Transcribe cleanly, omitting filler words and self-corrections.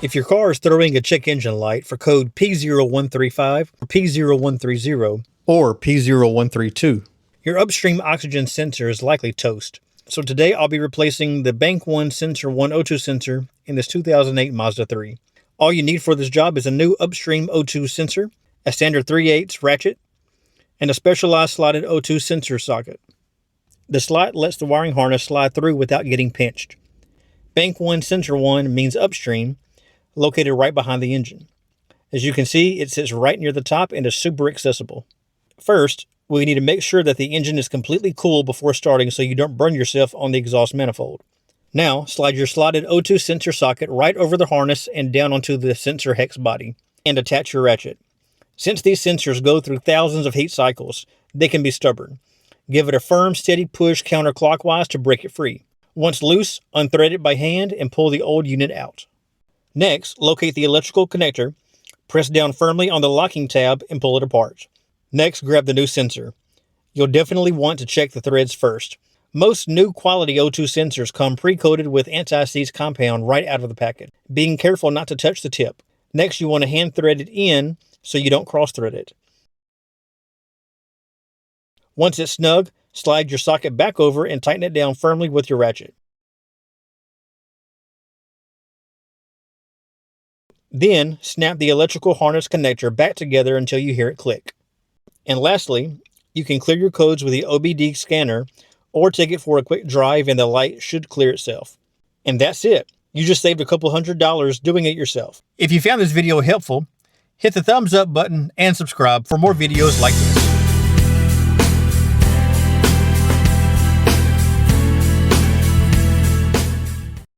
If your car is throwing a check engine light for code P0135 or P0130 or P0132, your upstream oxygen sensor is likely toast. So today I'll be replacing the Bank 1 Sensor 1 O2 sensor in this 2008 Mazda 3. All you need for this job is a new upstream O2 sensor, a standard 3/8 ratchet, and a specialized slotted O2 sensor socket. The slot lets the wiring harness slide through without getting pinched. Bank 1 Sensor 1 means upstream, located right behind the engine. As you can see, it sits right near the top and is super accessible. First, we need to make sure that the engine is completely cool before starting so you don't burn yourself on the exhaust manifold. Now, slide your slotted O2 sensor socket right over the harness and down onto the sensor hex body, and attach your ratchet. Since these sensors go through thousands of heat cycles, they can be stubborn. Give it a firm, steady push counterclockwise to break it free. Once loose, unthread it by hand and pull the old unit out. Next, locate the electrical connector, press down firmly on the locking tab and pull it apart. Next, grab the new sensor. You'll definitely want to check the threads first. Most new quality O2 sensors come pre-coated with anti-seize compound right out of the packet, being careful not to touch the tip. Next, you want to hand thread it in so you don't cross-thread it. Once it's snug, slide your socket back over and tighten it down firmly with your ratchet. Then, snap the electrical harness connector back together until you hear it click. And lastly, you can clear your codes with the OBD scanner or take it for a quick drive and the light should clear itself. And that's it. You just saved a couple $100 doing it yourself. If you found this video helpful, hit the thumbs up button and subscribe for more videos like this.